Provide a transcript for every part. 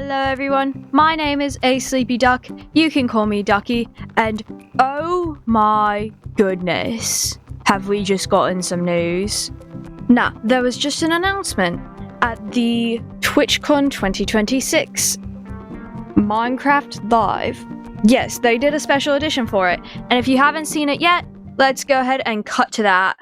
Hello everyone, my name is A Sleepy Duck, you can call me Ducky, and oh my goodness, have we just gotten some news. Now, there was just an announcement at the Twitchcon 2026. Minecraft Live. Yes, they did a special edition for it, and if you haven't seen it yet, let's go ahead and cut to that.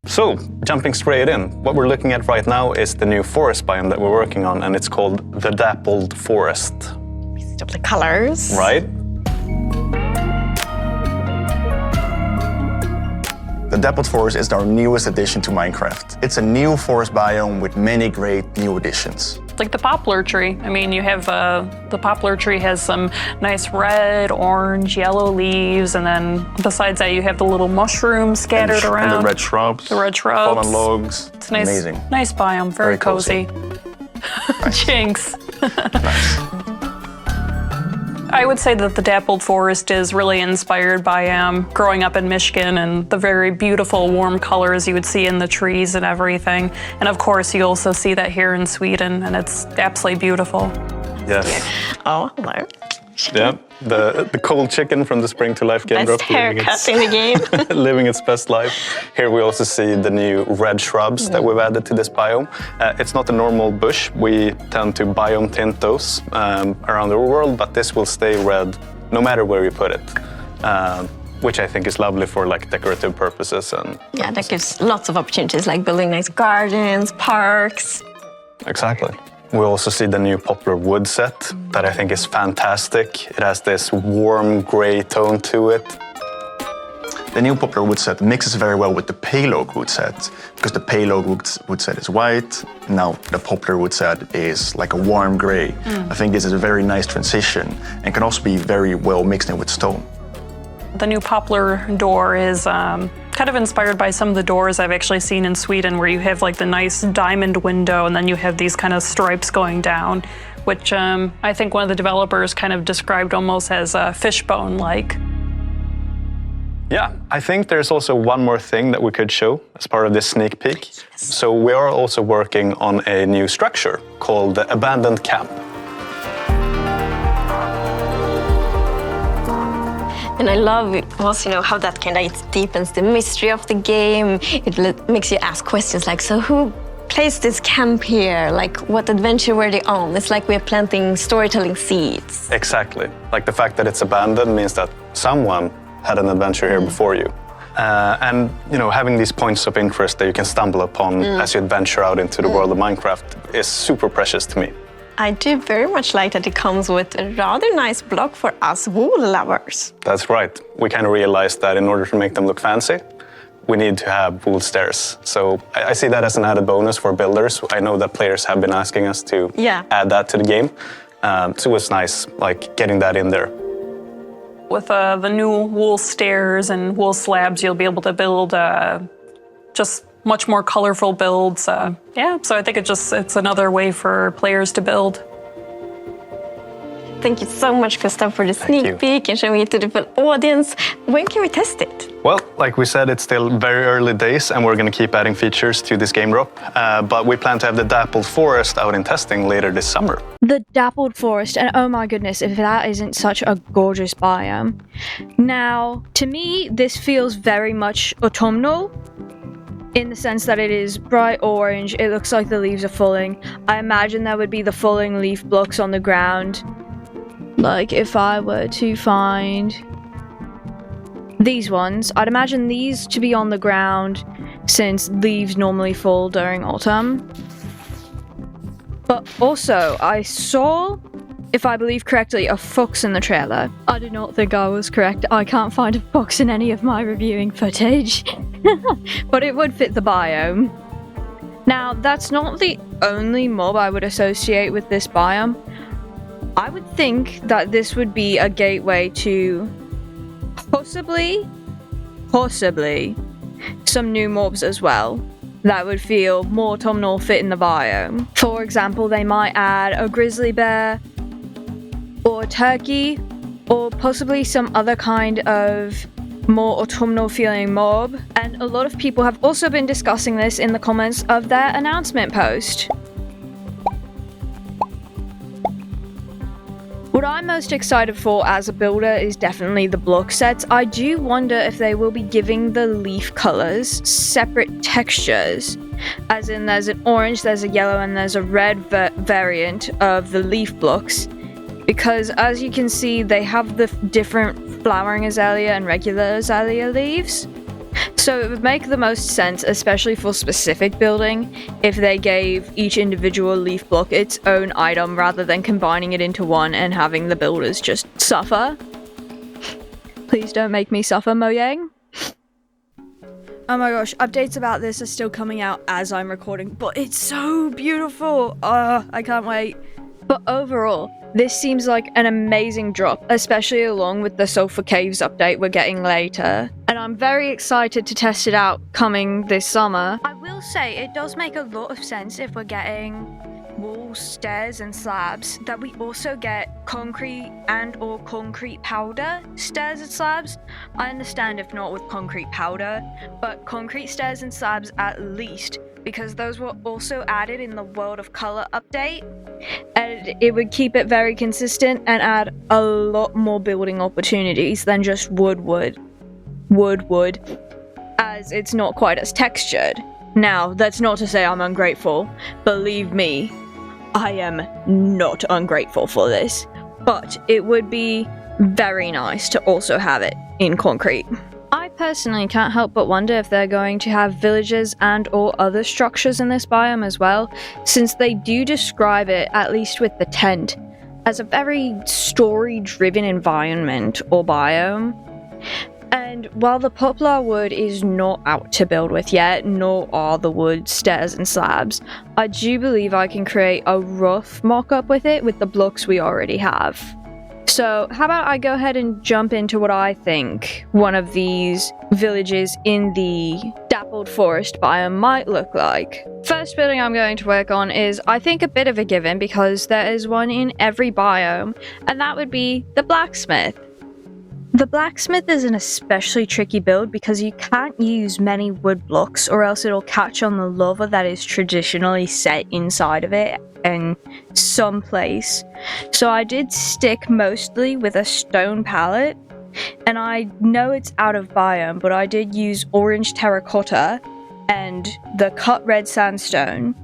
So, jumping straight in, what we're looking at right now is the new forest biome that we're working on, and it's called the Dappled Forest. Of the colors. Right? The Dappled Forest is our newest addition to Minecraft. It's a new forest biome with many great new additions. Like the poplar tree. I mean, you have the poplar tree has some nice red, orange, yellow leaves, and then besides that, you have the little mushrooms scattered around. And the red shrubs. The red shrubs. Fallen logs. It's nice, amazing. Nice biome, very cozy. Nice. Jinx. Nice. I would say that the Dappled Forest is really inspired by growing up in Michigan and the very beautiful warm colors you would see in the trees and everything. And of course, you also see that here in Sweden, and it's absolutely beautiful. Yes. Oh, hello. Yeah, the cold chicken from the Spring to Life game Best haircut in the game. living its best life. Here we also see the new red shrubs that we've added to this biome. It's not a normal bush. We tend to biome tint those around the world, but this will stay red no matter where you put it, which I think is lovely for like decorative purposes. And Yeah, that gives lots of opportunities, like building nice gardens, parks. Exactly. We also see the new poplar wood set that I think is fantastic. It has this warm gray tone to it. The new poplar wood set mixes very well with the pale oak wood set, because the pale oak wood set is white. Now the poplar wood set is like a warm gray. I think this is a very nice transition and can also be very well mixed in with stone. The new poplar door is kind of inspired by some of the doors I've actually seen in Sweden, where you have like the nice diamond window and then you have these kind of stripes going down, which I think one of the developers kind of described almost as fishbone-like. Yeah, I think there's also one more thing that we could show as part of this sneak peek. So we are also working on a new structure called the Abandoned Camp. And I love it also, how that kind of deepens the mystery of the game. It makes you ask questions like, so who placed this camp here? Like, what adventure were they on? It's like we're planting storytelling seeds. Exactly. Like the fact that it's abandoned means that someone had an adventure here before you. And having these points of interest that you can stumble upon as you adventure out into the world of Minecraft is super precious to me. I do very much like that it comes with a rather nice block for us wool lovers. That's right. We kind of realized that in order to make them look fancy, we need to have wool stairs. So I see that as an added bonus for builders. I know that players have been asking us to add that to the game. So it was nice, like getting that in there. With the new wool stairs and wool slabs, you'll be able to build just much more colorful builds. So I think it's another way for players to build. Thank you so much, Gustav, for the sneak peek and showing it to the full audience. When can we test it? Well, like we said, it's still very early days and we're going to keep adding features to this game drop. But we plan to have the Dappled Forest out in testing later this summer. The Dappled Forest, and oh my goodness, if that isn't such a gorgeous biome. Now, to me, this feels very much autumnal, in the sense that it is bright orange, it looks like the leaves are falling. I imagine there would be the falling leaf blocks on the ground. Like if I were to find these ones, I'd imagine these to be on the ground since leaves normally fall during autumn. But also, I saw, if I believe correctly, a fox in the trailer. I do not think I was correct. I can't find a fox in any of my reviewing footage. But it would fit the biome. Now, that's not the only mob I would associate with this biome. I would think that this would be a gateway to possibly some new mobs as well that would feel more autumnal, fit in the biome. For example, they might add a grizzly bear or a turkey or possibly some other kind of more autumnal feeling mob. And a lot of people have also been discussing this in the comments of their announcement post. What I'm most excited for as a builder is definitely the block sets. I do wonder if they will be giving the leaf colors separate textures. As in, there's an orange, there's a yellow, and there's a red variant of the leaf blocks. Because as you can see, they have the different flowering azalea and regular azalea leaves. So it would make the most sense, especially for specific building, if they gave each individual leaf block its own item rather than combining it into one and having the builders just suffer. Please don't make me suffer, Mojang. Oh my gosh, updates about this are still coming out as I'm recording, but it's so beautiful! I can't wait. But overall, this seems like an amazing drop, especially along with the Sulphur Caves update we're getting later. And I'm very excited to test it out coming this summer. I will say, it does make a lot of sense if we're getting walls, stairs, and slabs, that we also get concrete and or concrete powder stairs and slabs. I understand if not with concrete powder, but concrete stairs and slabs at least, because those were also added in the World of Color update, and it would keep it very consistent and add a lot more building opportunities than just wood, as it's not quite as textured. Now, that's not to say I'm ungrateful. Believe me, I am not ungrateful for this, but it would be very nice to also have it in concrete. I personally can't help but wonder if they're going to have villages and or other structures in this biome as well, since they do describe it, at least with the tent, as a very story-driven environment or biome. And while the poplar wood is not out to build with yet, nor are the wood, stairs, and slabs, I do believe I can create a rough mock-up with it with the blocks we already have. So how about I go ahead and jump into what I think one of these villages in the dappled forest biome might look like. First building I'm going to work on is, I think, a bit of a given because there is one in every biome, and that would be the blacksmith. The blacksmith is an especially tricky build because you can't use many wood blocks or else it'll catch on the lava that is traditionally set inside of it in some place. So I did stick mostly with a stone palette, and I know it's out of biome, but I did use orange terracotta and the cut red sandstone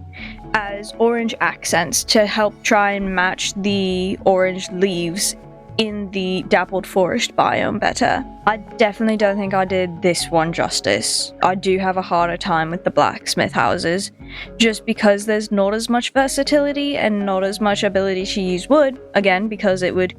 as orange accents to help try and match the orange leaves in the dappled forest biome better. I definitely don't think I did this one justice. I do have a harder time with the blacksmith houses, just because there's not as much versatility and not as much ability to use wood, again because it would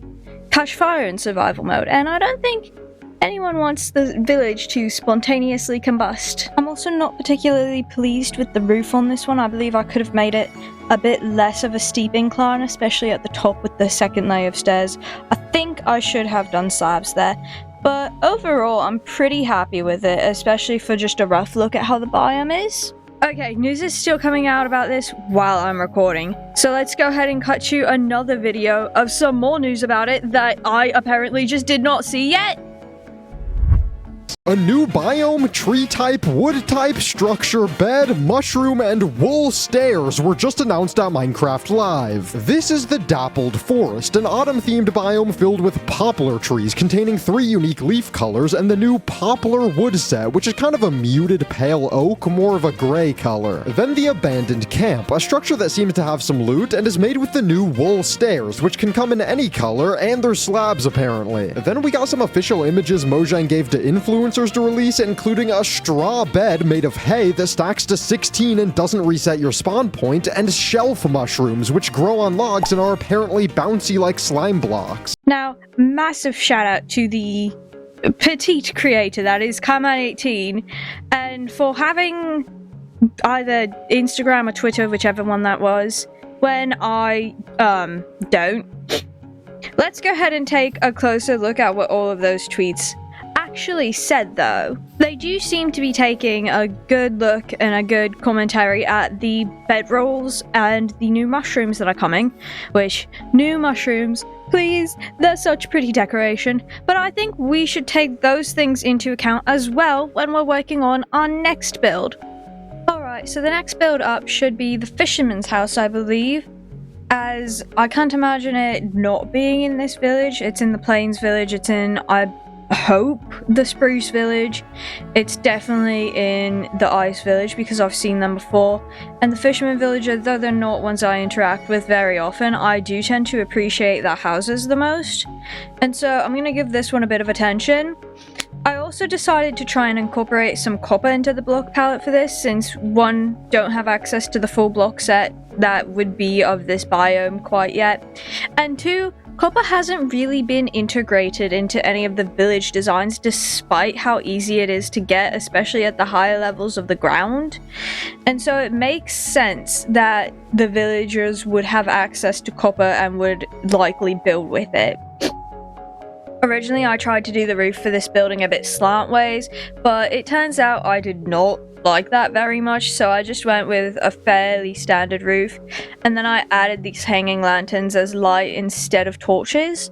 catch fire in survival mode, and I don't think anyone wants the village to spontaneously combust. I'm also not particularly pleased with the roof on this one. I believe I could have made it a bit less of a steep incline, especially at the top with the second layer of stairs. I think I should have done slabs there, but overall I'm pretty happy with it, especially for just a rough look at how the biome is. Okay, news is still coming out about this while I'm recording, so let's go ahead and cut to another video of some more news about it that I apparently just did not see yet. A new biome, tree type, wood type, structure, bed, mushroom, and wool stairs were just announced at Minecraft Live. This is the Dappled Forest, an autumn-themed biome filled with poplar trees containing 3 unique leaf colors, and the new poplar wood set, which is kind of a muted pale oak, more of a gray color. Then the Abandoned Camp, a structure that seems to have some loot and is made with the new wool stairs, which can come in any color, and there's slabs apparently. Then we got some official images Mojang gave to influencers to release, including a straw bed made of hay that stacks to 16 and doesn't reset your spawn point, and shelf mushrooms, which grow on logs and are apparently bouncy like slime blocks. Now, massive shout out to the petite creator, that is Kaman18, and for having either Instagram or Twitter, whichever one that was, when I don't. Let's go ahead and take a closer look at what all of those tweets actually said, though. They do seem to be taking a good look and a good commentary at the bedrolls and the new mushrooms that are coming, which, new mushrooms, please, they're such pretty decoration, but I think we should take those things into account as well when we're working on our next build. Alright, so the next build up should be the fisherman's house, I believe. as I can't imagine it not being in this village. It's in the Plains village, it's in, I hope, the Spruce village. It's definitely in the Ice village because I've seen them before. And the Fisherman village, though they're not ones I interact with very often, I do tend to appreciate their houses the most. And so I'm going to give this one a bit of attention. I also decided to try and incorporate some copper into the block palette for this, since one, don't have access to the full block set that would be of this biome quite yet, and two, copper hasn't really been integrated into any of the village designs despite how easy it is to get, especially at the higher levels of the ground. And so it makes sense that the villagers would have access to copper and would likely build with it. Originally, I tried to do the roof for this building a bit slantways, but it turns out I did not like that very much, so I just went with a fairly standard roof, and then I added these hanging lanterns as light instead of torches,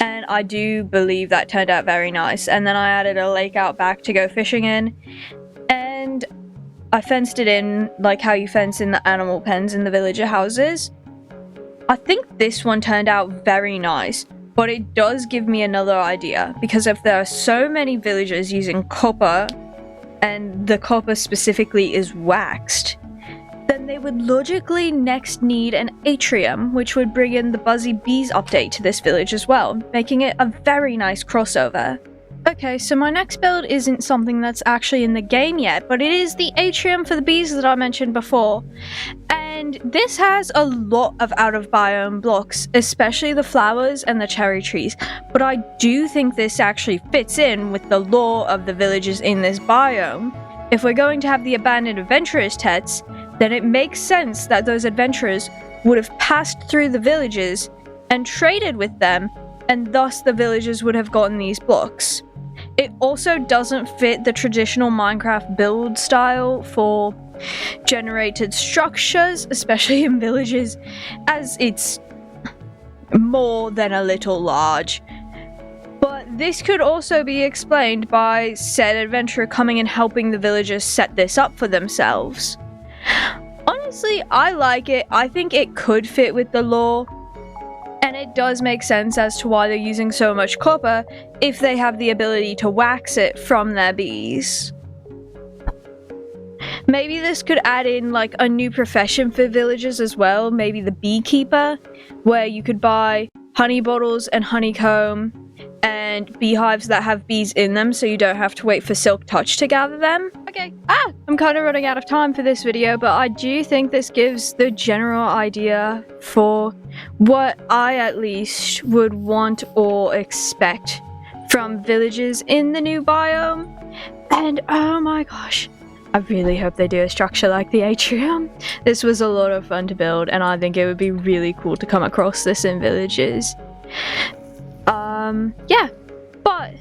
and I do believe that turned out very nice. And then I added a lake out back to go fishing in, and I fenced it in like how you fence in the animal pens in the villager houses. I think this one turned out very nice. But it does give me another idea, because if there are so many villagers using copper, and the copper specifically is waxed, then they would logically next need an atrium, which would bring in the Buzzy Bees update to this village as well, making it a very nice crossover. Okay, so my next build isn't something that's actually in the game yet, but it is the atrium for the bees that I mentioned before. And this has a lot of out of biome blocks, especially the flowers and the cherry trees, but I do think this actually fits in with the lore of the villages in this biome. If we're going to have the abandoned adventurers tets, then it makes sense that those adventurers would have passed through the villages and traded with them, and thus the villagers would have gotten these blocks. It also doesn't fit the traditional Minecraft build style for generated structures, especially in villages, as it's more than a little large. But this could also be explained by said adventurer coming and helping the villagers set this up for themselves. Honestly, I like it. I think it could fit with the lore. And it does make sense as to why they're using so much copper if they have the ability to wax it from their bees. Maybe this could add in like a new profession for villagers as well, maybe the beekeeper, where you could buy honey bottles and honeycomb and beehives that have bees in them, so you don't have to wait for Silk Touch to gather them. Okay, I'm kind of running out of time for this video, but I do think this gives the general idea for what I at least would want or expect from villages in the new biome. And oh my gosh, I really hope they do a structure like the atrium. This was a lot of fun to build, and I think it would be really cool to come across this in villages. Yeah, but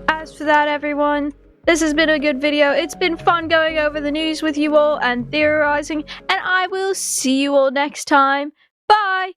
as for that, everyone, this has been a good video. It's been fun going over the news with you all and theorizing, and I will see you all next time. Bye!